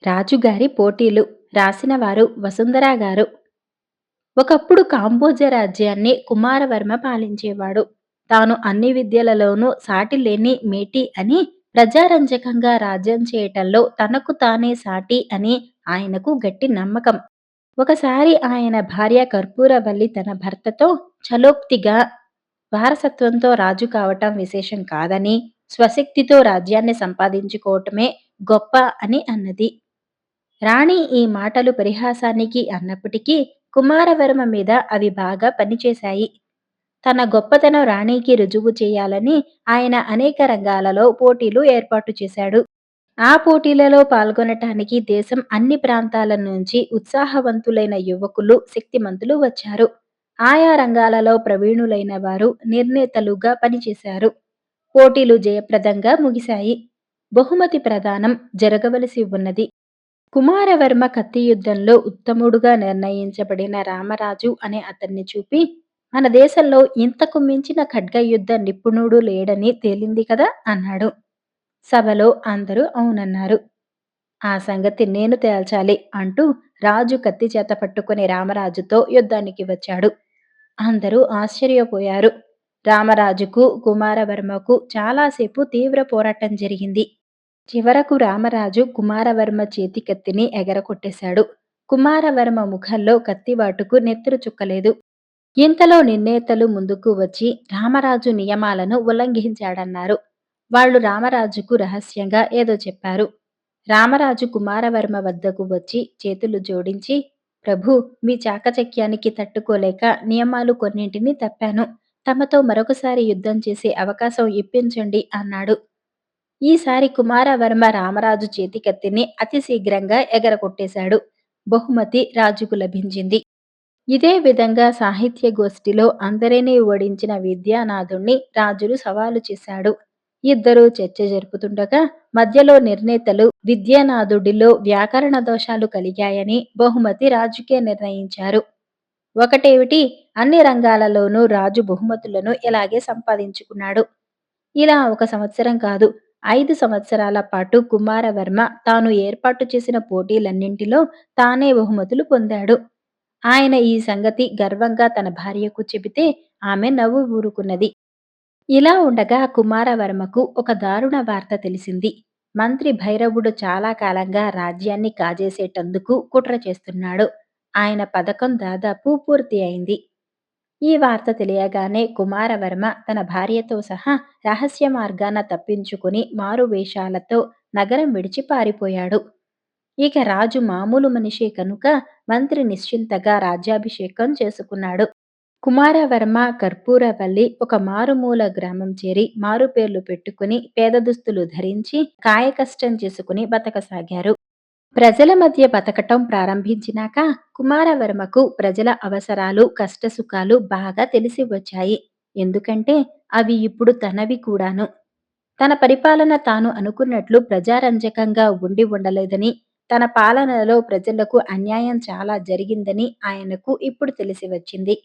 రాజుగారి పోటీలు రాసినవారు వసుంధరా గారు. ఒకప్పుడు కాంబోజ రాజ్యాన్ని కుమారవర్మ పాలించేవాడు. తాను అన్ని విద్యలలోనూ సాటి లేని మేటి అని ప్రజారంజకంగా రాజ్యం చేయటంలో తనకు తానే సాటి అని ఆయనకు గట్టి నమ్మకం. ఒకసారి ఆయన భార్య కర్పూరవల్లి తన భర్తతో చలోక్తిగా వారసత్వంతో రాజు కావటం విశేషం కాదని, స్వశక్తితో రాజ్యాన్ని సంపాదించుకోవటమే గొప్ప అని అన్నది. రాణి ఈ మాటలు పరిహాసానికి అన్నప్పటికీ కుమారవర్మ మీద అవి బాగా పనిచేశాయి. తన గొప్పతనం రాణికి రుజువు చేయాలని ఆయన అనేక రంగాలలో పోటీలు ఏర్పాటు చేశాడు. ఆ పోటీలలో పాల్గొనటానికి దేశం అన్ని ప్రాంతాల నుంచి ఉత్సాహవంతులైన యువకులు, శక్తిమంతులు వచ్చారు. ఆయా రంగాలలో ప్రవీణులైన వారు నిర్ణేతలుగా పనిచేశారు. పోటీలు జయప్రదంగా ముగిశాయి. బహుమతి ప్రదానం జరగవలసి ఉన్నది. కుమారవర్మ కత్తి యుద్ధంలో ఉత్తముడుగా నిర్ణయించబడిన రామరాజు అనే అతన్ని చూపి, మన దేశంలో ఇంతకు మించిన ఖడ్గయుద్ధ నిపుణుడు లేడని తేలింది కదా అన్నాడు. సభలో అందరూ అవునన్నారు. ఆ సంగతి నేను తేల్చాలి అంటూ రాజు కత్తి చేత పట్టుకుని రామరాజుతో యుద్ధానికి వచ్చాడు. అందరూ ఆశ్చర్యపోయారు. రామరాజుకు కుమారవర్మకు చాలాసేపు తీవ్ర పోరాటం జరిగింది. చివరకు రామరాజు కుమారవర్మ చేతి కత్తిని ఎగరకొట్టేశాడు. కుమారవర్మ ముఖంలో కత్తివాటుకు నెత్తురు చుక్కలేదు. ఇంతలో నిర్ణేతలు ముందుకు వచ్చి రామరాజు నియమాలను ఉల్లంఘించాడన్నారు. వాళ్ళు రామరాజుకు రహస్యంగా ఏదో చెప్పారు. రామరాజు కుమారవర్మ వద్దకు వచ్చి చేతులు జోడించి, ప్రభు, మీ చాకచక్యానికి తట్టుకోలేక నియమాలు కొన్నింటిని తప్పాను. తమతో మరొకసారి యుద్ధం చేసే అవకాశం ఇప్పించండి అన్నాడు. ఈసారి కుమారవర్మ రామరాజు చేతికత్తిని అతి శీఘ్రంగా ఎగరగొట్టేశాడు. బహుమతి రాజుకు లభించింది. ఇదే విధంగా సాహిత్య గోష్ఠిలో అందరినీ ఓడించిన విద్యానాథుణ్ణి రాజులు సవాలు చేశాడు. ఇద్దరూ చర్చ జరుపుతుండగా మధ్యలో నిర్ణేతలు విద్యానాథుడిలో వ్యాకరణ దోషాలు కలిగాయని బహుమతి రాజుకే నిర్ణయించారు. ఒకటేమిటి, అన్ని రంగాలలోనూ రాజు బహుమతులను ఇలాగే సంపాదించుకున్నాడు. ఇలా 1 సంవత్సరం కాదు, 5 సంవత్సరాల పాటు కుమారవర్మ తాను ఏర్పాటు చేసిన పోటీలన్నింటిలో తానే బహుమతులు పొందాడు. ఆయన ఈ సంగతి గర్వంగా తన భార్యకు చెబితే ఆమె నవ్వు ఊరుకున్నది. ఇలా ఉండగా కుమారవర్మకు ఒక దారుణ వార్త తెలిసింది. మంత్రి భైరవుడు చాలా కాలంగా రాజ్యాన్ని కాజేసేటందుకు కుట్ర చేస్తున్నాడు. ఆయన పథకం దాదాపు పూర్తి అయింది. ఈ వార్త తెలియగానే కుమారవర్మ తన భార్యతో సహా రహస్య మార్గాన తప్పించుకుని మారువేషాలతో నగరం విడిచి పారిపోయాడు. ఇక రాజు మామూలు మనిషే కనుక మంత్రి నిశ్చింతగా రాజ్యాభిషేకం చేసుకున్నాడు. కుమారవర్మ, కర్పూరవల్లి ఒక మారుమూల గ్రామం చేరి మారుపేర్లు పెట్టుకుని పేద దుస్తులు ధరించి కాయకష్టం చేసుకుని బతకసాగారు. ప్రజల మధ్య బతకటం ప్రారంభించినాక కుమారవర్మకు ప్రజల అవసరాలు, కష్టసుఖాలు బాగా తెలిసి వచ్చాయి. ఎందుకంటే అవి ఇప్పుడు తనవి కూడాను. తన పరిపాలన తాను అనుకున్నట్లు ప్రజారంజకంగా ఉండి ఉండలేదని, తన పాలనలో ప్రజలకు అన్యాయం చాలా జరిగిందని ఆయనకు ఇప్పుడు తెలిసి వచ్చింది.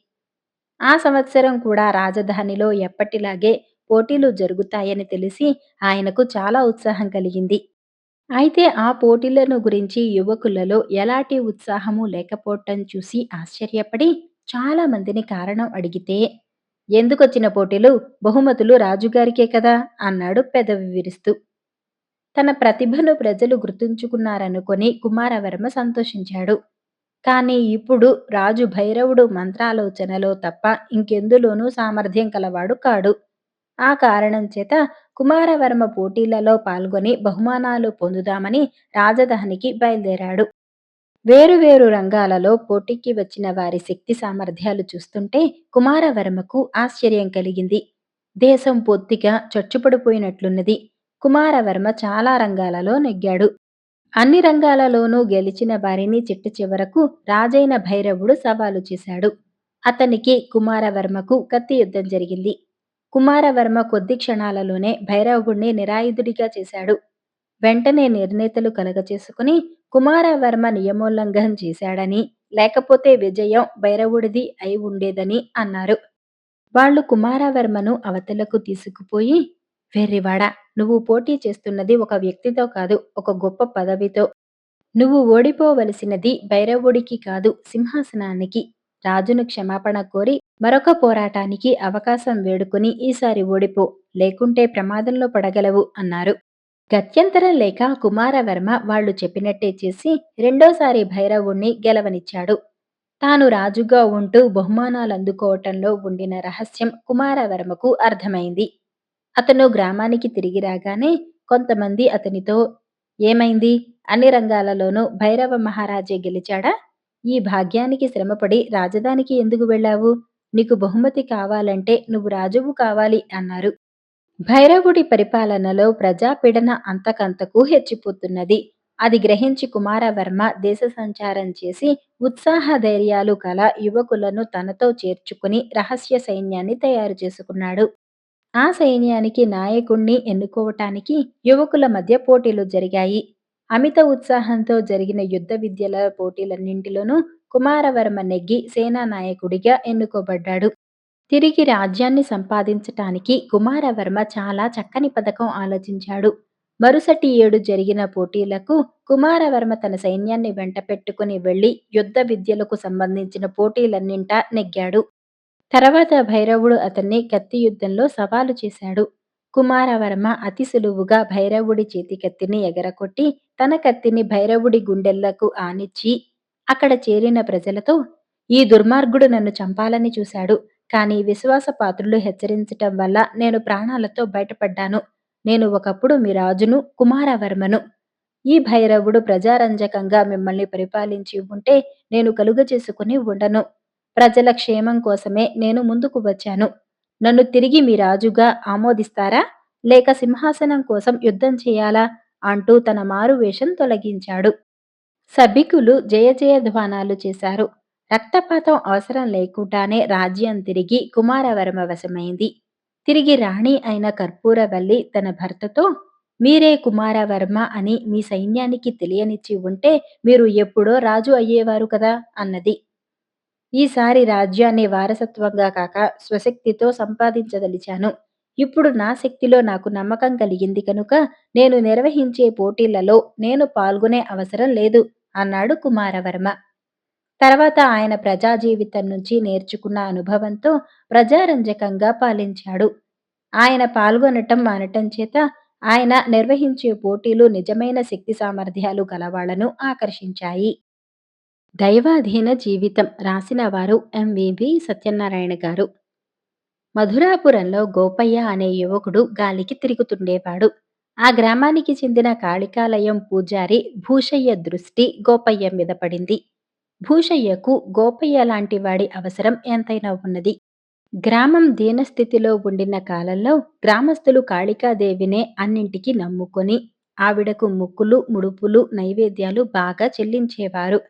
ఆ సంవత్సరం కూడా రాజధానిలో ఎప్పటిలాగే పోటీలు జరుగుతాయని తెలిసి ఆయనకు చాలా ఉత్సాహం కలిగింది. అయితే ఆ పోటీలను గురించి యువకులలో ఎలాంటి ఉత్సాహము లేకపోవటం చూసి ఆశ్చర్యపడి చాలా మందిని కారణం అడిగితే, ఎందుకొచ్చిన పోటీలు, బహుమతులు రాజుగారికే కదా అన్నాడు పెదవి విరుస్తూ. తన ప్రతిభను ప్రజలు గుర్తుంచుకున్నారనుకొని కుమారవర్మ సంతోషించాడు. కానీ ఇప్పుడు రాజు భైరవుడు మంత్రాలోచనలో తప్ప ఇంకెందులోనూ సామర్థ్యం కలవాడు కాడు. ఆ కారణం చేత కుమారవర్మ పోటీలలో పాల్గొని బహుమానాలు పొందుదామని రాజధానికి బయలుదేరాడు. వేరు వేరు రంగాలలో పోటీకి వచ్చిన వారి శక్తి సామర్థ్యాలు చూస్తుంటే కుమారవర్మకు ఆశ్చర్యం కలిగింది. దేశం పొత్తిగా చచ్చుపడిపోయినట్లున్నది. కుమారవర్మ చాలా రంగాలలో నెగ్గాడు. అన్ని రంగాలలోనూ గెలిచిన వారిని చిట్ట చివరకు రాజైన భైరవుడు సవాలు చేశాడు. అతనికి కుమారవర్మకు కత్తి యుద్ధం జరిగింది. కుమారవర్మ కొద్ది క్షణాలలోనే భైరవుణ్ణి నిరాయుధుడిగా చేశాడు. వెంటనే నిర్ణేతలు కలగచేసుకుని కుమారవర్మ నియమోల్లంఘనం చేశాడని, లేకపోతే విజయం భైరవుడిది అయి ఉండేదని అన్నారు. వాళ్ళు కుమారవర్మను అవతలకు తీసుకుపోయి, వెర్రివాడా, నువ్వు పోటీ చేస్తున్నది ఒక వ్యక్తితో కాదు, ఒక గొప్ప పదవితో. నువ్వు ఓడిపోవలసినది భైరవుడికి కాదు, సింహాసనానికి. రాజును క్షమాపణ కోరి మరొక పోరాటానికి అవకాశం వేడుకుని ఈసారి ఓడిపో, లేకుంటే ప్రమాదంలో పడగలవు అన్నారు. గత్యంతరం లేక కుమారవర్మ వాళ్ళు చెప్పినట్టే చేసి రెండోసారి భైరవుణ్ణి గెలవనిచ్చాడు. తాను రాజుగా ఉంటూ బహుమానాలందుకోవటంలో ఉండిన రహస్యం కుమారవర్మకు అర్థమైంది. అతను గ్రామానికి తిరిగి రాగానే కొంతమంది అతనితో, ఏమైంది? అన్ని రంగాలలోనూ భైరవ మహారాజే గెలిచాడా? ఈ భాగ్యానికి శ్రమపడి రాజధానికి ఎందుకు వెళ్ళావు? నీకు బహుమతి కావాలంటే నువ్వు రాజువు కావాలి అన్నారు. భైరవుడి పరిపాలనలో ప్రజాపీడన అంతకంతకు హెచ్చిపోతున్నది. అది గ్రహించి కుమారవర్మ దేశ సంచారం చేసి ఉత్సాహ ధైర్యాలు కల యువకులను తనతో చేర్చుకుని రహస్య సైన్యాన్ని తయారు చేసుకున్నాడు. ఆ సైన్యానికి నాయకుణ్ణి ఎన్నుకోవటానికి యువకుల మధ్య పోటీలు జరిగాయి. అమిత ఉత్సాహంతో జరిగిన యుద్ధ విద్యల పోటీలన్నింటిలోనూ కుమారవర్మ నెగ్గి సేనా నాయకుడిగా ఎన్నుకోబడ్డాడు. తిరిగి రాజ్యాన్ని సంపాదించటానికి కుమారవర్మ చాలా చక్కని పథకం ఆలోచించాడు. మరుసటి ఏడు జరిగిన పోటీలకు కుమారవర్మ తన సైన్యాన్ని వెంటపెట్టుకుని వెళ్లి యుద్ధ విద్యలకు సంబంధించిన పోటీలన్నింటా నెగ్గాడు. తర్వాత భైరవుడు అతన్ని కత్తి యుద్ధంలో సవాలు చేశాడు. కుమారవర్మ అతి సులువుగా భైరవుడి చేతి కత్తిని ఎగరకొట్టి తన కత్తిని భైరవుడి గుండెలకు ఆనిచ్చి అక్కడ చేరిన ప్రజలతో, ఈ దుర్మార్గుడు నన్ను చంపాలని చూశాడు. కానీ విశ్వాసపాత్రులు హెచ్చరించటం వల్ల నేను ప్రాణాలతో బయటపడ్డాను. నేను ఒకప్పుడు మీ రాజును, కుమారవర్మను. ఈ భైరవుడు ప్రజారంజకంగా మిమ్మల్ని పరిపాలించి ఉంటే నేను కలుగజేసుకుని ఉండను. ప్రజల క్షేమం కోసమే నేను ముందుకు వచ్చాను. నన్ను తిరిగి మీ రాజుగా ఆమోదిస్తారా? లేక సింహాసనం కోసం యుద్ధం చేయాలా? అంటూ తన మారువేషం తొలగించాడు. సభికులు జయ జయధ్వానాలు చేశారు. రక్తపాతం అవసరం లేకుండానే రాజ్యం తిరిగి కుమారవర్మ వశమైంది. తిరిగి రాణి అయిన కర్పూరవల్లి తన భర్తతో, మీరే కుమారవర్మ అని మీ సైన్యానికి తెలియనిచ్చి ఉంటే మీరు ఎప్పుడో రాజు అయ్యేవారు కదా అన్నది. ఈసారి రాజ్యాన్ని వారసత్వంగా కాక స్వశక్తితో సంపాదించదలిచాను. ఇప్పుడు నా శక్తిలో నాకు నమ్మకం కలిగింది కనుక నేను నిర్వహించే పోటీలలో నేను పాల్గొనే అవసరం లేదు అన్నాడు కుమారవర్మ. తర్వాత ఆయన ప్రజా జీవితం నుంచి నేర్చుకున్న అనుభవంతో ప్రజారంజకంగా పాలించాడు. ఆయన పాల్గొనటం మానటం చేత ఆయన నిర్వహించే పోటీలు నిజమైన శక్తి సామర్థ్యాలు గలవాళ్లను ఆకర్షించాయి. దైవాధీన జీవితం రాసిన వారు ఎంవివి సత్యనారాయణ గారు. మధురాపురంలో గోపయ్య అనే యువకుడు గాలికి తిరుగుతుండేవాడు. ఆ గ్రామానికి చెందిన కాళికాలయం పూజారి భూషయ్య దృష్టి గోపయ్య మీద పడింది. భూషయ్యకు గోపయ్య లాంటి వాడి అవసరం ఎంతైనా ఉన్నది. గ్రామం దీనస్థితిలో ఉండిన కాలంలో గ్రామస్తులు కాళికాదేవినే అన్నింటికి నమ్ముకొని ఆవిడకు ముక్కులు ముడుపులు నైవేద్యాలు బాగా చెల్లించేవారు.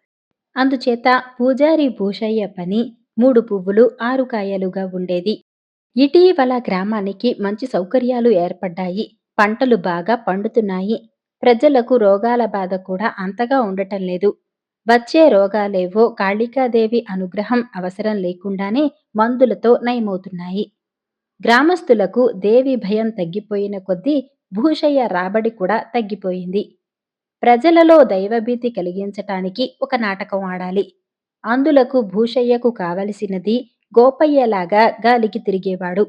అందుచేత పూజారి భూషయ్య పని 3 పువ్వులు 6 కాయలుగా ఉండేది. ఇటీవల గ్రామానికి మంచి సౌకర్యాలు ఏర్పడ్డాయి. పంటలు బాగా పండుతున్నాయి. ప్రజలకు రోగాల బాధ కూడా అంతగా ఉండటం లేదు. వచ్చే రోగాలేవో కాళికాదేవి అనుగ్రహం అవసరం లేకుండానే మందులతో నయమవుతున్నాయి. గ్రామస్తులకు దేవి భయం తగ్గిపోయిన కొద్దీ భూషయ్య రాబడి కూడా తగ్గిపోయింది. ప్రజలలో దైవభీతి కలిగించటానికి ఒక నాటకం ఆడాలి. అందులకు భూషయ్యకు కావలసినది గోపయ్యలాగా గాలికి తిరిగేవాడు.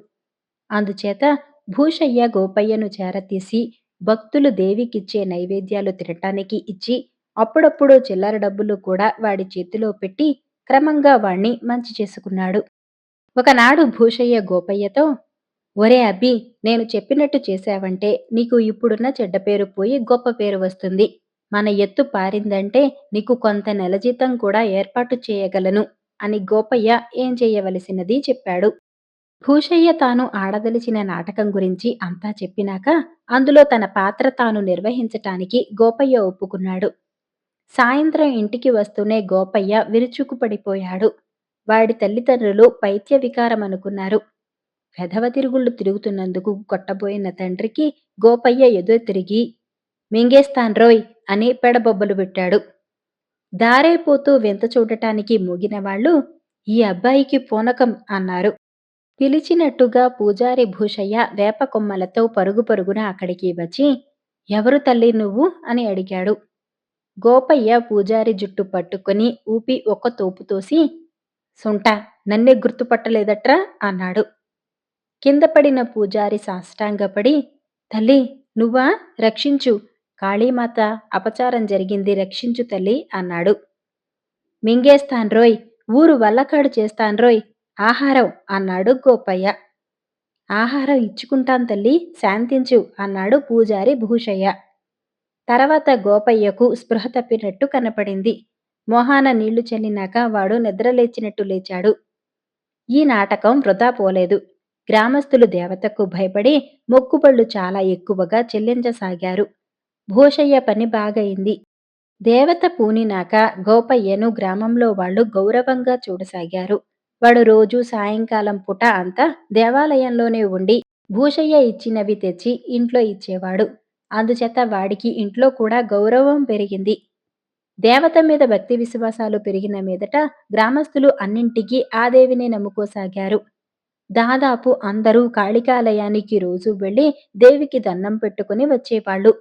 అందుచేత భూషయ్య గోపయ్యను చేరతీసి భక్తులు దేవికిచ్చే నైవేద్యాలు తినటానికి ఇచ్చి అప్పుడప్పుడు చిల్లర డబ్బులు కూడా వాడి చేతిలో పెట్టి క్రమంగా వాణ్ణి మంచి చేసుకున్నాడు. ఒకనాడు భూషయ్య గోపయ్యతో, ఒరే అబ్బి, నేను చెప్పినట్టు చేశావంటే నీకు ఇప్పుడున్న చెడ్డ పేరు పోయి గొప్ప పేరు వస్తుంది. మన ఎత్తు పారిందంటే నీకు కొంత నెల జీతం కూడా ఏర్పాటు చేయగలను అని గోపయ్య ఏం చేయవలసినది చెప్పాడు. భూషయ్య తాను ఆడదలిచిన నాటకం గురించి అంతా చెప్పినాక అందులో తన పాత్ర తాను నిర్వహించటానికి గోపయ్య ఒప్పుకున్నాడు. సాయంత్రం ఇంటికి వస్తూనే గోపయ్య విరుచుకుపడిపోయాడు. వాడి తల్లిదండ్రులు పైత్య వికారం అనుకున్నారు. వెధవ తిరుగుళ్ళు తిరుగుతున్నందుకు కొట్టబోయిన తండ్రికి గోపయ్య ఎదురు తిరిగి, మింగేస్తాన్రోయ్ అని పెడబొబ్బలు పెట్టాడు. దారైపోతూ వింత చూడటానికి మూగినవాళ్లు, ఈ అబ్బాయికి పూనకం అన్నారు. పిలిచినట్టుగా పూజారి భూషయ్య వేప కొమ్మలతో పరుగు పరుగున అక్కడికి వచ్చి, ఎవరు తల్లి నువ్వు అని అడిగాడు. గోపయ్య పూజారి జుట్టు పట్టుకొని ఊపి ఒక్క తోపు తోసి, "సుంట, నన్నే గుర్తుపట్టలేదట్రా" అన్నాడు. కింద పడిన పూజారి సాష్టాంగపడి, "తల్లీ, నువ్వా? రక్షించు. కాళీమాత అపచారం జరిగింది, రక్షించు తల్లీ" అన్నాడు. "మింగేస్తాన్రోయ్, ఊరు వల్లకాడు చేస్తాన్రోయ్, ఆహారం" అన్నాడు గోపయ్య. "ఆహారం ఇచ్చుకుంటాను తల్లీ, శాంతించు" అన్నాడు పూజారి భూషయ్య. తర్వాత గోపయ్యకు స్పృహ తప్పినట్టు కనపడింది. మొహాన నీళ్లు చల్లినాక వాడు నిద్రలేచినట్టు లేచాడు. ఈ నాటకం వృధా పోలేదు. గ్రామస్తులు దేవతకు భయపడి మొక్కుబళ్ళు చాలా ఎక్కువగా చెల్లించసాగారు. భూషయ్య పని బాగయింది. దేవత పూనినాక గోపయ్యను గ్రామంలో వాళ్ళు గౌరవంగా చూడసాగారు. వాడు రోజూ సాయంకాలం పూట అంతా దేవాలయంలోనే ఉండి భూషయ్య ఇచ్చినవి తెచ్చి ఇంట్లో ఇచ్చేవాడు. అందుచేత వాడికి ఇంట్లో కూడా గౌరవం పెరిగింది. దేవత మీద భక్తి విశ్వాసాలు పెరిగిన మీదట గ్రామస్తులు అన్నింటికీ ఆ దేవినే నమ్ముకోసాగారు. దాదాపు అందరూ కాళికాలయానికి రోజూ వెళ్లి దేవికి దండం పెట్టుకుని వచ్చేవాళ్ళు.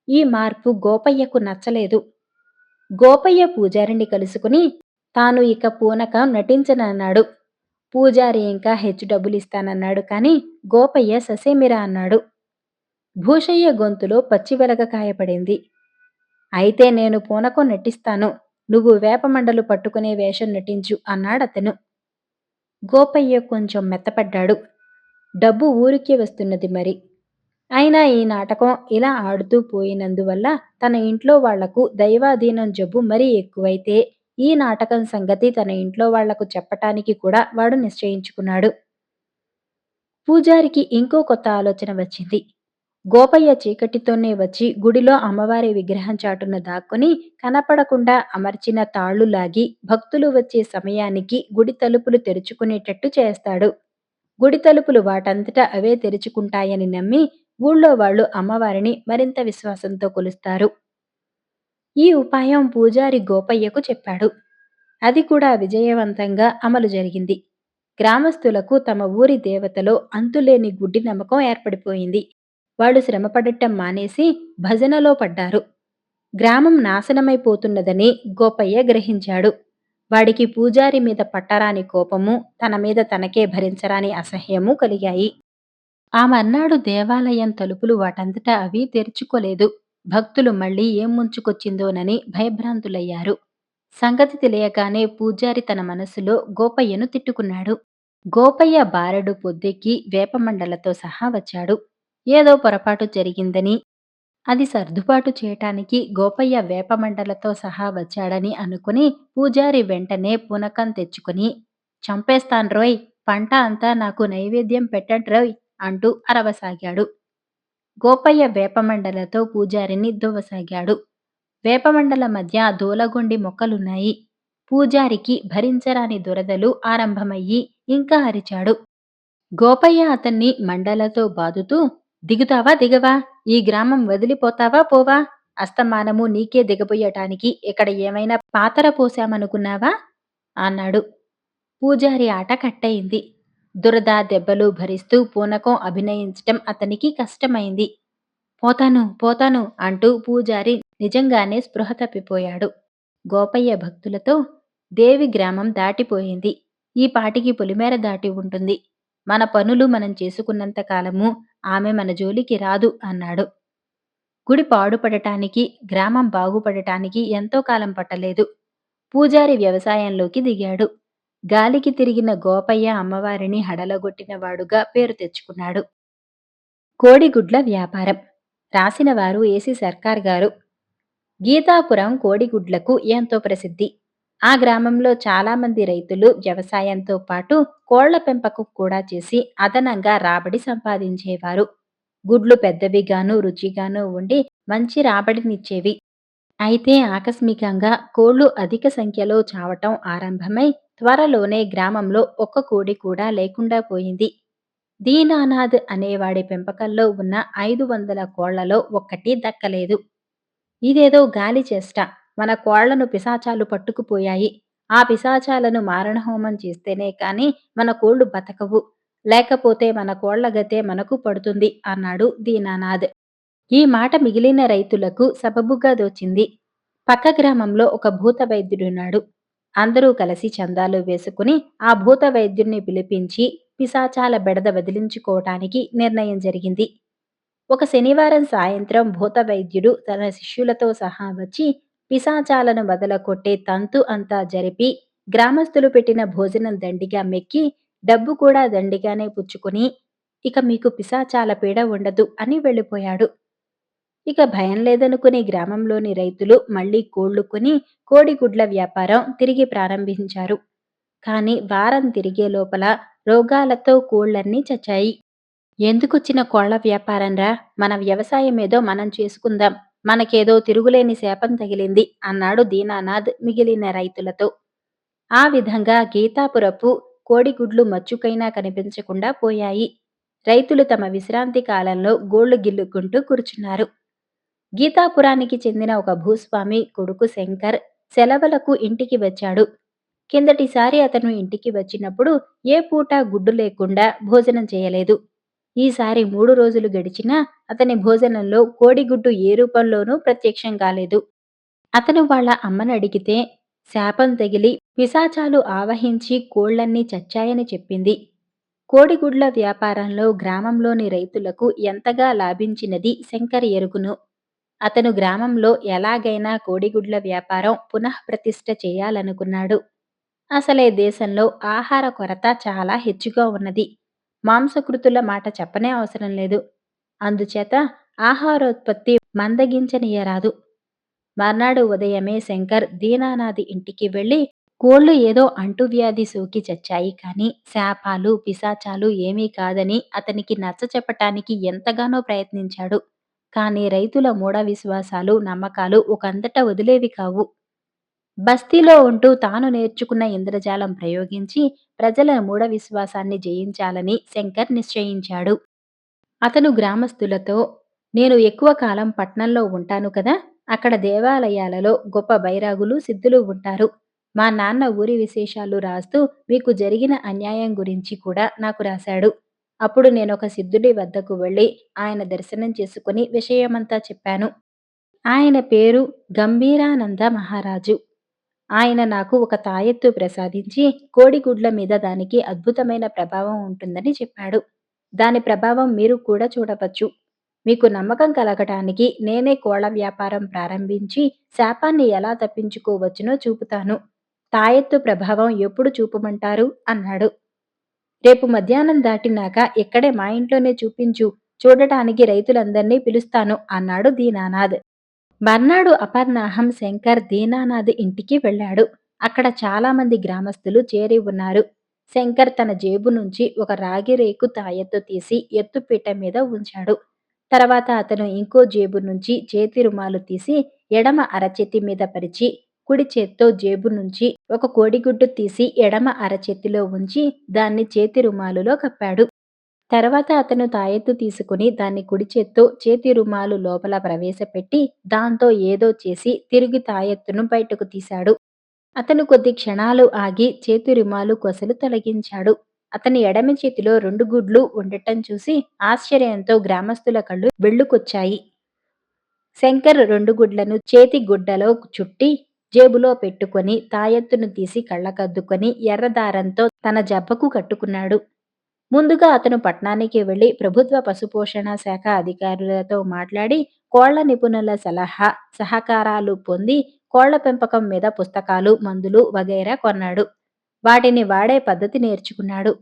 ఈ మార్పు గోపయ్యకు నచ్చలేదు. గోపయ్య పూజారిని కలుసుకుని తాను ఇక పూనకం నటించనన్నాడు. పూజారి ఇంకా హెచ్చు డబ్బులిస్తానన్నాడు కాని గోపయ్య ససేమిరా అన్నాడు. భూషయ్య గొంతులో పచ్చివెలగ కాయపడింది. అయితే నేను పూనకం నటిస్తాను, నువ్వు వేపమండలు పట్టుకునే వేషం నటించు అన్నాడతను. గోపయ్య కొంచెం మెత్తపడ్డాడు. డబ్బు ఊరికే వస్తున్నది మరి. అయినా ఈ నాటకం ఇలా ఆడుతూ పోయినందువల్ల తన ఇంట్లో వాళ్లకు దైవాధీనం జబ్బు మరీ ఎక్కువైతే ఈ నాటకం సంగతి తన ఇంట్లో వాళ్లకు చెప్పటానికి కూడా వాడు నిశ్చయించుకున్నాడు. పూజారికి ఇంకో కొత్త ఆలోచన వచ్చింది. గోపయ్య చీకటితోనే వచ్చి గుడిలో అమ్మవారి విగ్రహం చాటున దాక్కుని కనపడకుండా అమర్చిన తాళ్లు లాగి భక్తులు వచ్చే సమయానికి గుడి తలుపులు తెరుచుకునేటట్టు చేస్తాడు. గుడి తలుపులు వాటంతట అవే తెరుచుకుంటాయని నమ్మి ఊళ్ళో వాళ్ళు అమ్మవారిని మరింత విశ్వాసంతో కొలుస్తారు. ఈ ఉపాయం పూజారి గోపయ్యకు చెప్పాడు. అది కూడా విజయవంతంగా అమలు జరిగింది. గ్రామస్తులకు తమ ఊరి దేవతలో అంతులేని గుడ్డి నమ్మకం ఏర్పడిపోయింది. వాళ్ళు శ్రమపడటం మానేసి భజనలో పడ్డారు. గ్రామం నాశనమైపోతున్నదని గోపయ్య గ్రహించాడు. వాడికి పూజారి మీద పట్టరాని కోపము, తన మీద తనకే భరించరాని అసహ్యము కలిగాయి. ఆ మర్నాడు దేవాలయం తలుపులు వాటంతటా అవి తెరుచుకోలేదు. భక్తులు మళ్ళీ ఏం ముంచుకొచ్చిందోనని భయభ్రాంతులయ్యారు. సంగతి తెలియగానే పూజారి తన మనసులో గోపయ్యను తిట్టుకున్నాడు. గోపయ్య బారెడు పొద్దెక్కి వేపమండలతో సహా వచ్చాడు. ఏదో పొరపాటు జరిగిందని, అది సర్దుబాటు చేయటానికి గోపయ్య వేపమండలతో సహా వచ్చాడని అనుకుని పూజారి వెంటనే పూనకం తెచ్చుకుని, "చంపేస్తాన్రోయ్, పంట అంతా నాకు నైవేద్యం పెట్టండ్రోయ్" అంటూ అరవసాగాడు. గోపయ్య వేపమండలతో పూజారిని దువ్వసాగాడు. వేపమండల మధ్య దూలగొండి మొక్కలున్నాయి. పూజారికి భరించరాని దురదలు ఆరంభమయ్యి ఇంకా అరిచాడు. గోపయ్య అతన్ని మండలతో బాదుతూ, "దిగుతావా దిగవా? ఈ గ్రామం వదిలిపోతావా పోవా? అస్తమానము నీకే దిగబోయటానికి ఇక్కడ ఏమైనా పాతర పోశామనుకున్నావా?" అన్నాడు. పూజారి ఆట కట్టయింది. దురద దెబ్బలు భరిస్తూ పూనకం అభినయించటం అతనికి కష్టమైంది. "పోతాను పోతాను" అంటూ పూజారి నిజంగానే స్పృహ తప్పిపోయాడు. గోపయ్య భక్తులతో, "దేవి గ్రామం దాటిపోయింది. ఈ పాటికి పొలిమేర దాటి ఉంటుంది. మన పనులు మనం చేసుకున్నంత కాలము ఆమె మన జోలికి రాదు" అన్నాడు. గుడి పాడుపడటానికి, గ్రామం బాగుపడటానికి ఎంతో కాలం పట్టలేదు. పూజారి వ్యవసాయంలోకి దిగాడు. గాలికి తిరిగిన గోపయ్య అమ్మవారిని హడలగొట్టినవాడుగా పేరు తెచ్చుకున్నాడు. కోడిగుడ్ల వ్యాపారం. రాసినవారు ఏసి సర్కార్ గారు. గీతాపురం కోడిగుడ్లకు ఎంతో ప్రసిద్ధి. ఆ గ్రామంలో చాలామంది రైతులు వ్యవసాయంతో పాటు కోళ్ల పెంపకం కూడా చేసి అదనంగా రాబడి సంపాదించేవారు. గుడ్లు పెద్దవిగాను రుచిగాను ఉండి మంచి రాబడినిచ్చేవి. అయితే ఆకస్మికంగా కోళ్లు అధిక సంఖ్యలో చావటం ఆరంభమై త్వరలోనే గ్రామంలో ఒక్క కోడి కూడా లేకుండా పోయింది. దీనానాథ్ అనేవాడి పెంపకంలో ఉన్న 500 కోళ్లలో ఒక్కటి దక్కలేదు. ఇదేదో గాలి చేష్ట. మన కోళ్లను పిశాచాలు పట్టుకుపోయాయి. ఆ పిశాచాలను మారణహోమం చేస్తేనే కాని మన కోళ్లు బతకవు. లేకపోతే మన కోళ్ల గతే మనకు పడుతుంది అన్నాడు దీనానాథ్. ఈ మాట మిగిలిన రైతులకు సబబుగా దోచింది. పక్క గ్రామంలో ఒక భూత వైద్యుడున్నాడు. అందరూ కలిసి చందాలు వేసుకుని ఆ భూత వైద్యుణ్ణి పిలిపించి పిశాచాల బెడద వదిలించుకోవటానికి నిర్ణయం జరిగింది. ఒక శనివారం సాయంత్రం భూత వైద్యుడు తన శిష్యులతో సహా వచ్చి పిశాచాలను వదలకొట్టే తంతు అంతా జరిపి గ్రామస్తులు పెట్టిన భోజనం దండిగా మెక్కి డబ్బు కూడా దండిగానే పుచ్చుకుని ఇక మీకు పిశాచాల పీడ ఉండదు అని వెళ్ళిపోయాడు. ఇక భయం లేదనుకుని గ్రామంలోని రైతులు మళ్లీ కోళ్లు కొని కోడిగుడ్ల వ్యాపారం తిరిగి ప్రారంభించారు. కానీ వారం తిరిగే లోపల రోగాలతో కోళ్లన్నీ చచ్చాయి. ఎందుకొచ్చిన కోళ్ల వ్యాపారంరా, మన వ్యవసాయమేదో మనం చేసుకుందాం, మనకేదో తిరుగులేని శాపం తగిలింది అన్నాడు దీనానాథ్ మిగిలిన రైతులతో. ఆ విధంగా గీతాపురపు కోడిగుడ్లు మచ్చుకైనా కనిపించకుండా పోయాయి. రైతులు తమ విశ్రాంతి కాలంలో గోళ్లు గిల్లుకుంటూ కూర్చున్నారు. గీతాపురానికి చెందిన ఒక భూస్వామి కొడుకు శంకర్ సెలవులకు ఇంటికి వచ్చాడు. కిందటిసారి అతను ఇంటికి వచ్చినప్పుడు ఏ పూట గుడ్డు లేకుండా భోజనం చేయలేదు. ఈసారి 3 రోజులు గడిచినా అతని భోజనంలో కోడిగుడ్డు ఏ రూపంలోనూ ప్రత్యక్షం కాలేదు. అతను వాళ్ళ అమ్మనడిగితే శాపం తగిలి పిశాచాలు ఆవహించి కోళ్లన్నీ చచ్చాయని చెప్పింది. కోడిగుడ్ల వ్యాపారంలో గ్రామంలోని రైతులకు ఎంతగా లాభించినది శంకర్ ఎరుగును. అతను గ్రామంలో ఎలాగైనా కోడిగుడ్ల వ్యాపారం పునఃప్రతిష్ఠ చేయాలనుకున్నాడు. అసలే దేశంలో ఆహార కొరత చాలా హెచ్చుగా ఉన్నది. మాంసకృతుల మాట చెప్పనే అవసరం లేదు. అందుచేత ఆహారోత్పత్తి మందగించనీయరాదు. మర్నాడు ఉదయమే శంకర్ దీనానాథి ఇంటికి వెళ్లి కోళ్లు ఏదో అంటువ్యాధి సోకి చచ్చాయి కాని శాపాలు పిశాచాలు ఏమీ కాదని అతనికి నచ్చచెప్పటానికి ఎంతగానో ప్రయత్నించాడు. కాని రైతుల మూఢ విశ్వాసాలు నమ్మకాలు ఒకంతట వదిలేవి కావు. బస్తీలో ఉంటూ తాను నేర్చుకున్న ఇంద్రజాలం ప్రయోగించి ప్రజల మూఢ విశ్వాసాన్ని జయించాలని శంకర్ నిశ్చయించాడు. అతను గ్రామస్తులతో, నేను ఎక్కువ కాలం పట్నంలో ఉంటాను కదా, అక్కడ దేవాలయాలలో గొప్ప బైరాగులు సిద్ధులు ఉంటారు. మా నాన్న ఊరి విశేషాలు రాస్తూ మీకు జరిగిన అన్యాయం గురించి కూడా నాకు రాశాడు. అప్పుడు నేనొక సిద్ధుడి వద్దకు వెళ్ళి ఆయన దర్శనం చేసుకుని విషయమంతా చెప్పాను. ఆయన పేరు గంభీరానంద మహారాజు. ఆయన నాకు ఒక తాయెత్తు ప్రసాదించి కోడిగుడ్ల మీద దానికి అద్భుతమైన ప్రభావం ఉంటుందని చెప్పాడు. దాని ప్రభావం మీరు కూడా చూడవచ్చు. మీకు నమ్మకం కలగటానికి నేనే కోళ్ల వ్యాపారం ప్రారంభించి శాపాన్ని ఎలా తప్పించుకోవచ్చునో చూపుతాను. తాయెత్తు ప్రభావం ఎప్పుడు చూపమంటారు అన్నాడు. రేపు మధ్యాహ్నం దాటినాక ఇక్కడే మా ఇంట్లోనే చూపించు, చూడటానికి రైతులందర్నీ పిలుస్తాను అన్నాడు దీనానాథ్. మర్నాడు అపర్నాహం శంకర్ దీనానాథ్ ఇంటికి వెళ్ళాడు. అక్కడ చాలామంది గ్రామస్తులు చేరి ఉన్నారు. శంకర్ తన జేబు నుంచి ఒక రాగి రేకు తాయెత్తు తీసి ఎత్తుపీట మీద ఉంచాడు. తర్వాత అతను ఇంకో జేబు నుంచి చేతి రుమాలు తీసి ఎడమ అరచేతి మీద పరిచి కుడి చేత్తో జేబు నుంచి ఒక కోడిగుడ్డు తీసి ఎడమ అరచేతిలో ఉంచి దాన్ని చేతి రుమాలులో కప్పాడు. తర్వాత అతను తాయెత్తు తీసుకుని దాన్ని కుడి చేత్తో చేతి రుమాలు లోపల ప్రవేశపెట్టి దాంతో ఏదో చేసి తిరిగి తాయెత్తును బయటకు తీశాడు. అతను కొద్ది క్షణాలు ఆగి చేతి రుమాలు కొసలు తొలగించాడు. అతని ఎడమ చేతిలో 2 గుడ్లు ఉండటం చూసి ఆశ్చర్యంతో గ్రామస్తుల కళ్ళు వెళ్లుకొచ్చాయి. శంకర్ 2 గుడ్లను చేతి గుడ్డలో చుట్టి జేబులో పెట్టుకొని తాయెత్తును తీసి కళ్ళకద్దుకొని ఎర్రదారంతో తన జబ్బకు కట్టుకున్నాడు. ముందుగా అతను పట్నానికి వెళ్లి ప్రభుత్వ పశుపోషణ శాఖ అధికారులతో మాట్లాడి కోళ్ల నిపుణుల సలహా సహకారాలు పొంది కోళ్ల పెంపకం మీద పుస్తకాలు మందులు వగైరా కొన్నాడు. వాటిని వాడే పద్ధతి నేర్చుకున్నాడు.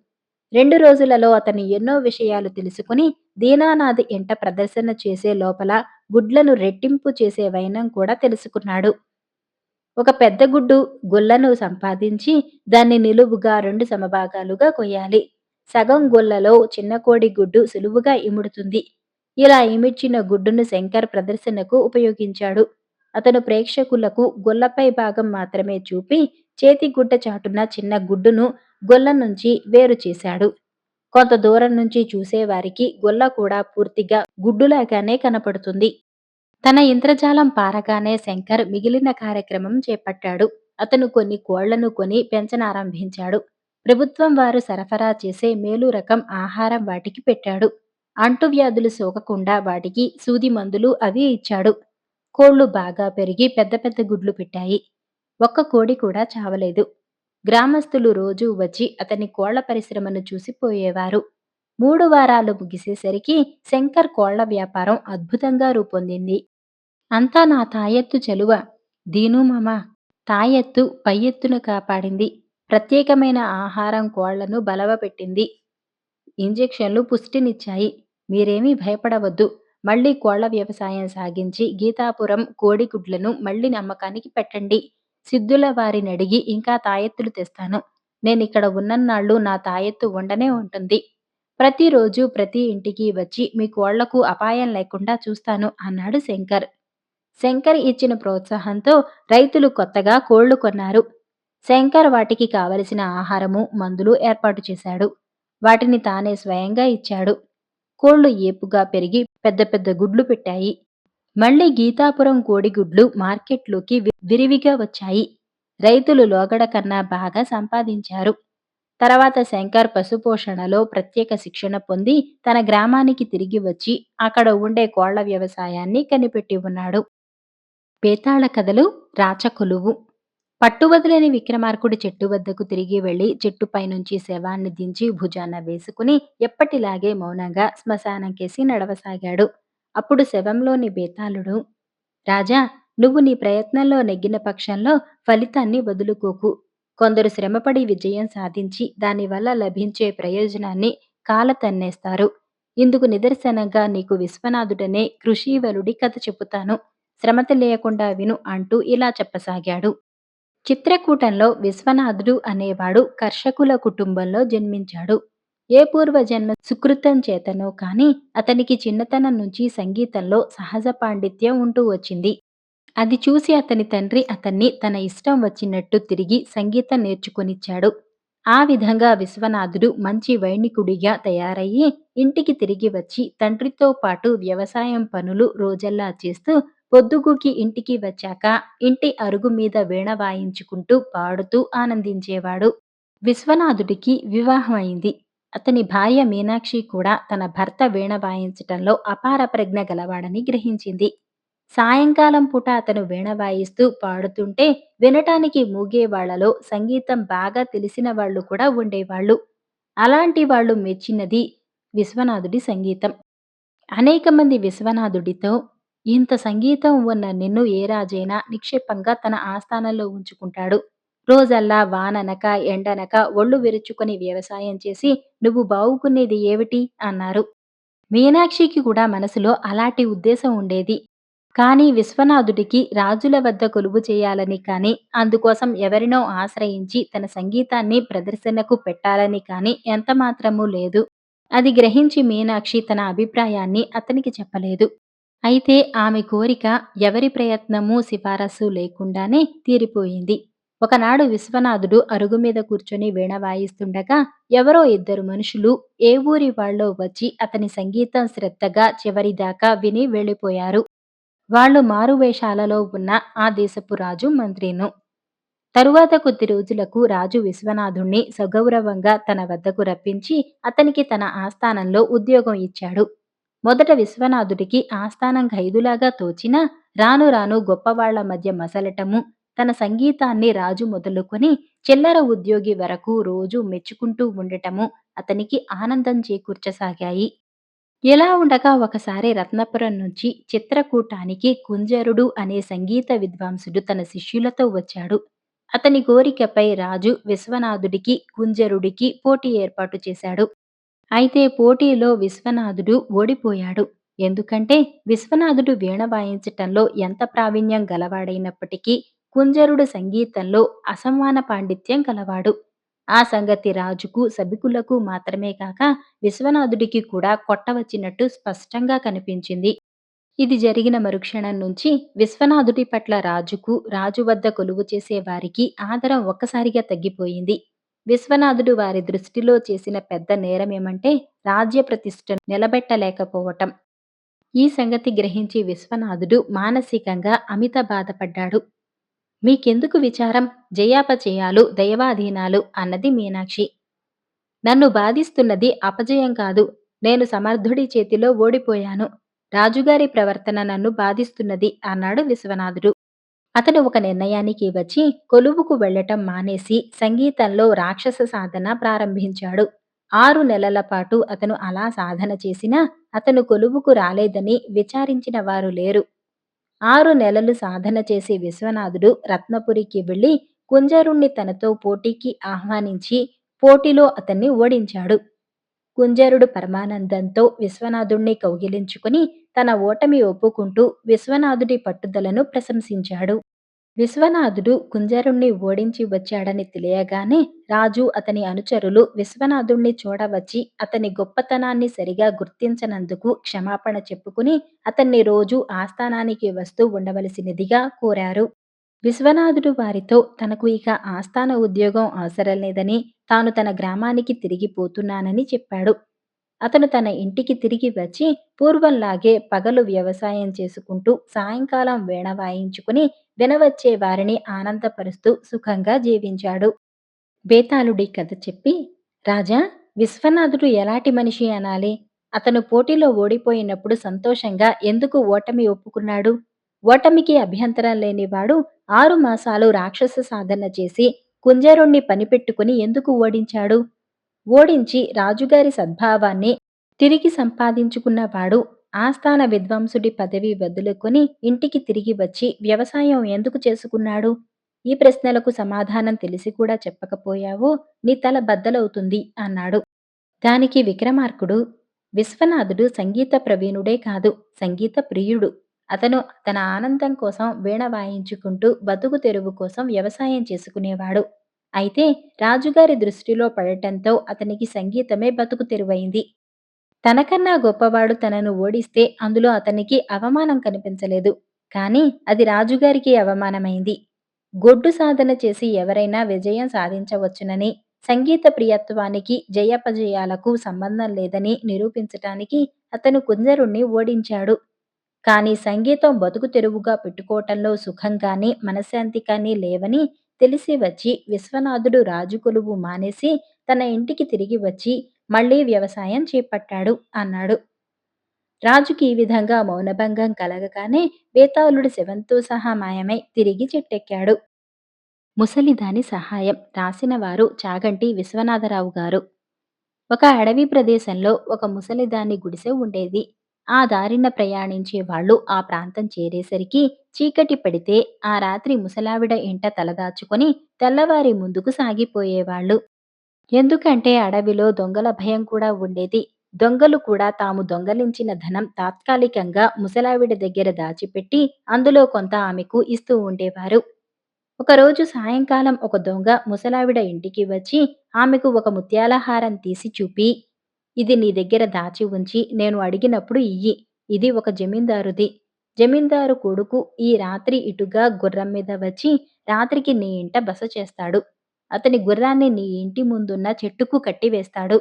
2 రోజులలో అతను ఎన్నో విషయాలు తెలుసుకుని దీనానాథ్ ఇంట ప్రదర్శన చేసే లోపల గుడ్లను రెట్టింపు చేసే వైనం కూడా తెలుసుకున్నాడు. ఒక పెద్ద గుడ్డు గుల్లను సంపాదించి దాన్ని నిలువుగా 2 సమభాగాలుగా కొయ్యాలి. సగం గుల్లలో చిన్న కోడి గుడ్డు సులువుగా ఇముడుతుంది. ఇలా ఇమిడ్చిన గుడ్డును శంకర్ ప్రదర్శనకు ఉపయోగించాడు. అతను ప్రేక్షకులకు గుల్లపై భాగం మాత్రమే చూపి చేతి గుడ్డ చాటున చిన్న గుడ్డును గుల్ల నుంచి వేరు చేశాడు. కొంత దూరం నుంచి చూసేవారికి గుల్ల కూడా పూర్తిగా గుడ్డులాగానే కనపడుతుంది. తన ఇంద్రజాలం పారగానే శంకర్ మిగిలిన కార్యక్రమం చేపట్టాడు. అతను కొన్ని కోళ్లను కొని పెంచనారంభించాడు. ప్రభుత్వం వారు సరఫరా చేసే మేలు రకం ఆహారం వాటికి పెట్టాడు. అంటువ్యాధులు సోకకుండా వాటికి సూది మందులు అవి ఇచ్చాడు. కోళ్లు బాగా పెరిగి పెద్ద పెద్ద గుడ్లు పెట్టాయి. ఒక్క కోడి కూడా చావలేదు. గ్రామస్తులు రోజూ వచ్చి అతని కోళ్ల పరిశ్రమను చూసిపోయేవారు. 3 వారాలు ముగిసేసరికి శంకర్ కోళ్ల వ్యాపారం అద్భుతంగా రూపొందింది. అంతా నా తాయెత్తు చలువ. దీనూ మామ తాయెత్తు పై ఎత్తును కాపాడింది. ప్రత్యేకమైన ఆహారం కోళ్లను బలవపెట్టింది. ఇంజెక్షన్లు పుష్టినిచ్చాయి. మీరేమీ భయపడవద్దు. మళ్ళీ కోళ్ల వ్యవసాయం సాగించి గీతాపురం కోడిగుడ్లను మళ్ళీ నమ్మకానికి పెట్టండి. సిద్ధుల వారినడిగి ఇంకా తాయెత్తులు తెస్తాను. నేనిక్కడ ఉన్నన్నాళ్ళు నా తాయెత్తు ఉండనే ఉంటుంది. ప్రతిరోజు ప్రతి ఇంటికి వచ్చి మీ కోళ్లకు అపాయం లేకుండా చూస్తాను అన్నాడు శంకర్. శంకర్ ఇచ్చిన ప్రోత్సాహంతో రైతులు కొత్తగా కోళ్లు కొన్నారు. శంకర్ వాటికి కావలసిన ఆహారము, మందులు ఏర్పాటు చేశాడు. వాటిని తానే స్వయంగా ఇచ్చాడు. కోళ్లు ఏపుగా పెరిగి పెద్ద పెద్ద గుడ్లు పెట్టాయి. మళ్ళీ గీతాపురం కోడిగుడ్లు మార్కెట్లోకి విరివిగా వచ్చాయి. రైతులు లోగడ కన్నా బాగా సంపాదించారు. తర్వాత శంకర్ పశుపోషణలో ప్రత్యేక శిక్షణ పొంది తన గ్రామానికి తిరిగి వచ్చి అక్కడ ఉండే కోళ్ల వ్యవసాయాన్ని కనిపెట్టి ఉన్నాడు. బేతాళ కథలు రాచకొలువు. పట్టువదలని విక్రమార్కుడు చెట్టు వద్దకు తిరిగి వెళ్లి చెట్టుపై నుంచి శవాన్ని దించి భుజాన వేసుకుని ఎప్పటిలాగే మౌనంగా శ్మశానంకేసి నడవసాగాడు. అప్పుడు శవంలోని బేతాళుడు, రాజా, నువ్వు నీ ప్రయత్నంలో నెగ్గిన పక్షంలో ఫలితాన్ని వదులుకోకు. కొందరు శ్రమపడి విజయం సాధించి దానివల్ల లభించే ప్రయోజనాన్ని కాలతన్నేస్తారు. ఇందుకు నిదర్శనంగా నీకు విశ్వనాథుడనే కృషీవలుడి కథ చెబుతాను. శ్రమ తెలియకుండా విను అంటూ ఇలా చెప్పసాగాడు. చిత్రకూటంలో విశ్వనాథుడు అనేవాడు కర్షకుల కుటుంబంలో జన్మించాడు. ఏ పూర్వజన్మ సుకృతం చేతనో కాని అతనికి చిన్నతనం నుంచి సంగీతంలో సహజ పాండిత్యం ఉంటూ వచ్చింది. అది చూసి అతని తండ్రి అతన్ని తన ఇష్టం వచ్చినట్టు తిరిగి సంగీతం నేర్చుకొనిచ్చాడు. ఆ విధంగా విశ్వనాథుడు మంచి వైణికుడిగా తయారయ్యి ఇంటికి తిరిగి వచ్చి తండ్రితో పాటు వ్యవసాయం పనులు రోజల్లా చేస్తూ పొద్దుగూకి ఇంటికి వచ్చాక ఇంటి అరుగు మీద వీణ వాయించుకుంటూ పాడుతూ ఆనందించేవాడు. విశ్వనాథుడికి వివాహమైంది. అతని భార్య మీనాక్షి కూడా తన భర్త వీణ వాయించటంలో అపార ప్రజ్ఞ గలవాడని గ్రహించింది. సాయంకాలం పూట అతను వీణ వాయిస్తూ పాడుతుంటే వినటానికి మూగేవాళ్లలో సంగీతం బాగా తెలిసిన వాళ్ళు కూడా ఉండేవాళ్ళు. అలాంటి వాళ్ళు మెచ్చినది విశ్వనాథుడి సంగీతం. అనేక మంది విశ్వనాథుడితో, ఇంత సంగీతం ఉన్న నిన్ను ఏ రాజైనా నిక్షేపంగా తన ఆస్థానంలో ఉంచుకుంటాడు. రోజల్లా వాననక ఎండనక ఒళ్ళు విరుచుకొని వ్యవసాయం చేసి నువ్వు బావుకునేది ఏమిటి అన్నారు. మీనాక్షికి కూడా మనసులో అలాంటి ఉద్దేశం ఉండేది. కానీ విశ్వనాథుడికి రాజుల వద్ద కొలువు చేయాలని కానీ, అందుకోసం ఎవరినో ఆశ్రయించి తన సంగీతాన్ని ప్రదర్శనకు పెట్టాలని కానీ ఎంతమాత్రమూ లేదు. అది గ్రహించి మీనాక్షి తన అభిప్రాయాన్ని అతనికి చెప్పలేదు. అయితే ఆమె కోరిక ఎవరి ప్రయత్నమూ సిఫారసు లేకుండానే తీరిపోయింది. ఒకనాడు విశ్వనాథుడు అరుగు మీద కూర్చొని వీణ వాయిస్తుండగా ఎవరో 2 మనుషులు ఏ ఊరి వాళ్ళో వచ్చి అతని సంగీతం శ్రద్ధగా చివరిదాకా విని వెళ్ళిపోయారు. వాళ్ళు మారువేషాలలో ఉన్న ఆ దేశపు రాజు మంత్రిను. తరువాత కొద్ది రోజులకు రాజు విశ్వనాథుణ్ణి సగౌరవంగా తన వద్దకు రప్పించి అతనికి తన ఆస్థానంలో ఉద్యోగం ఇచ్చాడు. మొదట విశ్వనాథుడికి ఆస్థానం ఖైదులాగా తోచినా రాను రాను గొప్పవాళ్ల మధ్య మసలటము, తన సంగీతాన్ని రాజు మొదలుకొని చిల్లర ఉద్యోగి వరకు రోజూ మెచ్చుకుంటూ ఉండటము అతనికి ఆనందం చేకూర్చసాగాయి. ఇలా ఉండగా ఒకసారి రత్నపురం నుంచి చిత్రకూటానికి కుంజరుడు అనే సంగీత విద్వాంసుడు తన శిష్యులతో వచ్చాడు. అతని కోరికపై రాజు విశ్వనాథుడికి కుంజరుడికి పోటీ ఏర్పాటు చేశాడు. అయితే పోటీలో విశ్వనాథుడు ఓడిపోయాడు. ఎందుకంటే విశ్వనాథుడు వీణ వాయించటంలో ఎంత ప్రావీణ్యం గలవాడైనప్పటికీ కుంజరుడు సంగీతంలో అసమాన పాండిత్యం గలవాడు. ఆ సంగతి రాజుకు సభికులకు మాత్రమే కాక విశ్వనాథుడికి కూడా కొట్టవచ్చినట్టు స్పష్టంగా కనిపించింది. ఇది జరిగిన మరుక్షణం నుంచి విశ్వనాథుడి పట్ల రాజుకు, రాజు వద్ద కొలువు చేసే వారికి ఆదరం ఒక్కసారిగా తగ్గిపోయింది. విశ్వనాథుడు వారి దృష్టిలో చేసిన పెద్ద నేరమేమంటే రాజ్య ప్రతిష్టను నిలబెట్టలేకపోవటం. ఈ సంగతి గ్రహించి విశ్వనాథుడు మానసికంగా అమిత బాధపడ్డాడు. మీకెందుకు విచారం, జయాపజయాలు దైవాధీనాలు అన్నది మీనాక్షి. నన్ను బాధిస్తున్నది అపజయం కాదు, నేను సమర్థుడి చేతిలో ఓడిపోయాను. రాజుగారి ప్రవర్తన నన్ను బాధిస్తున్నది అన్నాడు విశ్వనాథుడు. అతను ఒక నిర్ణయానికి వచ్చి కొలువుకు వెళ్ళటం మానేసి సంగీతంలో రాక్షస సాధన ప్రారంభించాడు. 6 నెలల పాటు అతను అలా సాధన చేసినా అతను కొలువుకు రాలేదని విచారించిన వారు లేరు. 6 నెలలు సాధన చేసి విశ్వనాథుడు రత్నపురికి వెళ్లి కుంజరుణ్ణి తనతో పోటీకి ఆహ్వానించి పోటీలో అతన్ని ఓడించాడు. కుంజరుడు పరమానందంతో విశ్వనాథుణ్ణి కౌగిలించుకుని తన ఓటమి ఒప్పుకుంటూ విశ్వనాథుడి పట్టుదలను ప్రశంసించాడు. విశ్వనాథుడు కుంజరుణ్ణి ఓడించి వచ్చాడని తెలియగానే రాజు అతని అనుచరులు విశ్వనాథుణ్ణి చూడవచ్చి అతని గొప్పతనాన్ని సరిగా గుర్తించనందుకు క్షమాపణ చెప్పుకుని అతన్ని రోజూ ఆస్థానానికి వస్తూ ఉండవలసినదిగా కోరారు. విశ్వనాథుడు వారితో తనకు ఇక ఆస్థాన ఉద్యోగం అవసరం లేదని, తాను తన గ్రామానికి తిరిగిపోతున్నానని చెప్పాడు. అతను తన ఇంటికి తిరిగి వచ్చి పూర్వంలాగే పగలు వ్యవసాయం చేసుకుంటూ సాయంకాలం వీణ వాయించుకుని వినవచ్చే వారిని ఆనందపరుస్తూ సుఖంగా జీవించాడు. బేతాళుడి కథ చెప్పి, రాజా, విశ్వనాథుడు ఎలాంటి మనిషి అనాలి? అతను పోటీలో ఓడిపోయినప్పుడు సంతోషంగా ఎందుకు ఓటమి ఒప్పుకున్నాడు? ఓటమికి అభ్యంతరం లేనివాడు 6 మాసాలు రాక్షస సాధన చేసి కుంజరుణ్ణి పనిపెట్టుకుని ఎందుకు ఓడించాడు? ఓడించి రాజుగారి సద్భావాన్ని తిరిగి సంపాదించుకున్నవాడు ఆస్థాన విద్వాంసుడి పదవి వదులుకొని ఇంటికి తిరిగి వచ్చి వ్యవసాయం ఎందుకు చేసుకున్నాడు? ఈ ప్రశ్నలకు సమాధానం తెలిసి కూడా చెప్పకపోయావో నీ తల బద్దలవుతుంది అన్నాడు. దానికి విక్రమార్కుడు, విశ్వనాథుడు సంగీత ప్రవీణుడే కాదు, సంగీత ప్రియుడు. అతను తన ఆనందం కోసం వీణ వాయించుకుంటూ బతుకు తెరువు కోసం వ్యవసాయం చేసుకునేవాడు. అయితే రాజుగారి దృష్టిలో పడటంతో అతనికి సంగీతమే బతుకు తెరువైంది. తనకన్నా గొప్పవాడు తనను ఓడిస్తే అందులో అతనికి అవమానం కనిపించలేదు. కాని అది రాజుగారికి అవమానమైంది. గొడ్డు సాధన చేసి ఎవరైనా విజయం సాధించవచ్చునని, సంగీత ప్రియత్వానికి జయాపజయాలకు సంబంధం లేదని నిరూపించటానికి అతను కుంజరుణ్ణి ఓడించాడు. కానీ సంగీతం బతుకు తెరువుగా పెట్టుకోవటంలో సుఖం కానీ మనశ్శాంతి కానీ లేవని తెలిసి వచ్చి విశ్వనాథుడు రాజు కొలువు మానేసి తన ఇంటికి తిరిగి వచ్చి మళ్లీ వ్యవసాయం చేపట్టాడు అన్నాడు. రాజుకి ఈ విధంగా మౌనభంగం కలగగానే బేతాళుడు శవంతో సహా మాయమై తిరిగి చెట్టెక్కాడు. ముసలిదాని సహాయం రాసిన వారు చాగంటి విశ్వనాథరావు గారు. ఒక అడవి ప్రదేశంలో ఒక ముసలిదాని గుడిసె ఉండేది. ఆ దారిన ప్రయాణించే వాళ్ళు ఆ ప్రాంతం చేరేసరికి చీకటి పడితే ఆ రాత్రి ముసలావిడ ఇంట తలదాచుకొని తెల్లవారి ముందుకు సాగిపోయేవాళ్ళు. ఎందుకంటే అడవిలో దొంగల భయం కూడా ఉండేది. దొంగలు కూడా తాము దొంగలించిన ధనం తాత్కాలికంగా ముసలావిడ దగ్గర దాచిపెట్టి అందులో కొంత ఆమెకు ఇస్తూ ఉండేవారు. ఒకరోజు సాయంకాలం ఒక దొంగ ముసలావిడ ఇంటికి వచ్చి ఆమెకు ఒక ముత్యాల హారం తీసి చూపి, ఇది నీ దగ్గర దాచి ఉంచి నేను అడిగినప్పుడు ఇయ్యి. ఇది ఒక జమీందారుది. జమీందారు కొడుకు ఈ రాత్రి ఇటుగా గుర్రం మీద వచ్చి రాత్రికి నీ ఇంట బస చేస్తాడు. అతని గుర్రాన్ని నీ ఇంటి ముందున్న చెట్టుకు కట్టివేస్తాడు.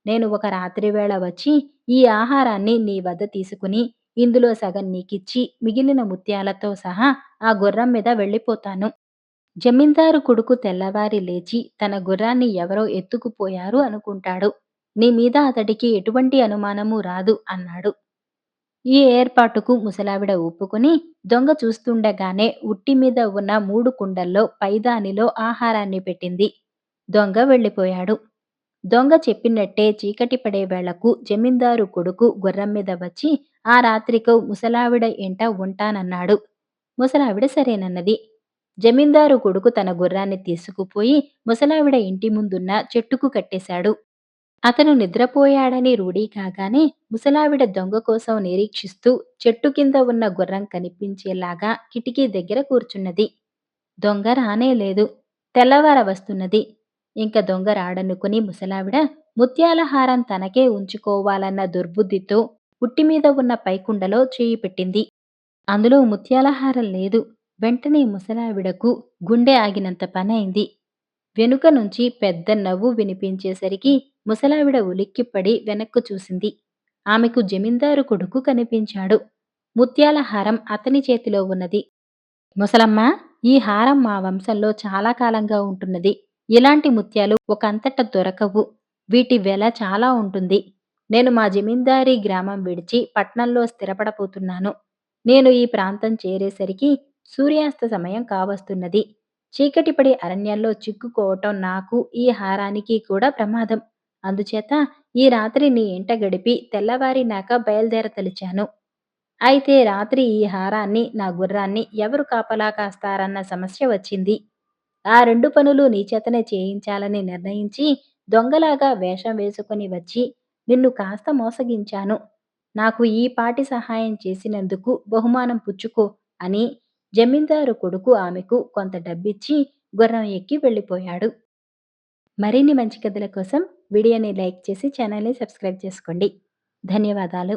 నేను ఒక రాత్రి వేళ వచ్చి ఈ ఆహారాన్ని నీ వద్ద తీసుకుని ఇందులో సగం నీకిచ్చి మిగిలిన ముత్యాలతో సహా ఆ గుర్రం మీద వెళ్ళిపోతాను. జమీందారు కొడుకు తెల్లవారి లేచి తన గుర్రాన్ని ఎవరో ఎత్తుకుపోయారు అనుకుంటాడు. నీ మీద అతడికి ఎటువంటి అనుమానము రాదు అన్నాడు. ఈ ఏర్పాటుకు ముసలావిడ ఒప్పుకుని దొంగ చూస్తుండగానే ఉట్టి మీద ఉన్న 3 కుండల్లో పైదానిలో ఆహారాన్ని పెట్టింది. దొంగ వెళ్ళిపోయాడు. దొంగ చెప్పినట్టే చీకటి పడే వేళకు జమీందారు కొడుకు గుర్రం మీద వచ్చి ఆ రాత్రికు ముసలావిడ ఇంట ఉంటానన్నాడు. ముసలావిడ సరేనన్నది. జమీందారు కొడుకు తన గుర్రాన్ని తీసుకుపోయి ముసలావిడ ఇంటి ముందున్న చెట్టుకు కట్టేశాడు. అతను నిద్రపోయాడని రూఢీ కాగానే ముసలావిడ దొంగ కోసం నిరీక్షిస్తూ చెట్టు కింద ఉన్న గుర్రం కనిపించేలాగా కిటికీ దగ్గర కూర్చున్నది. దొంగ రానే లేదు. తెల్లవార వస్తున్నది. ఇంక దొంగ రాడనుకుని ముసలావిడ ముత్యాల హారం తనకే ఉంచుకోవాలన్న దుర్బుద్ధితో పుట్టిమీద ఉన్న పైకుండలో చేయి పెట్టింది. అందులో ముత్యాల హారం లేదు. వెంటనే ముసలావిడకు గుండె ఆగినంత పనైంది. వెనుక నుంచి పెద్ద నవ్వు వినిపించేసరికి ముసలావిడ ఉలిక్కిపడి వెనక్కు చూసింది. ఆమెకు జమీందారు కొడుకు కనిపించాడు. ముత్యాల హారం అతని చేతిలో ఉన్నది. ముసలమ్మా, ఈ హారం మా వంశంలో చాలా కాలంగా ఉంటున్నది. ఇలాంటి ముత్యాలు ఒకంతట దొరకవు. వీటి వెల చాలా ఉంటుంది. నేను మా జమీందారీ గ్రామం విడిచి పట్నంలో స్థిరపడబోతున్నాను. నేను ఈ ప్రాంతం చేరేసరికి సూర్యాస్త సమయం కావస్తున్నది. చీకటి పడి అరణ్యంలో చిక్కుకోవటం నాకు, ఈ హారానికి కూడా ప్రమాదం. అందుచేత ఈ రాత్రి నీ ఇంట గడిపి తెల్లవారినాక బయలుదేరతలిచాను. అయితే రాత్రి ఈ హారాన్ని, నా గుర్రాన్ని ఎవరు కాపలా కాస్తారన్న సమస్య వచ్చింది. ఆ 2 పనులు నీ చేతనే చేయించాలని నిర్ణయించి, దొంగలాగా వేషం వేసుకొని వచ్చి నిన్ను కాస్త మోసగించాను. నాకు ఈ పాటి సహాయం చేసినందుకు బహుమానం పుచ్చుకో అని జమీందారు కొడుకు ఆమెకు కొంత డబ్బిచ్చి గుర్రం ఎక్కి వెళ్ళిపోయాడు. మరిన్ని మంచి కథల కోసం వీడియోని లైక్ చేసి ఛానల్‌ని సబ్స్క్రైబ్ చేసుకోండి. ధన్యవాదాలు.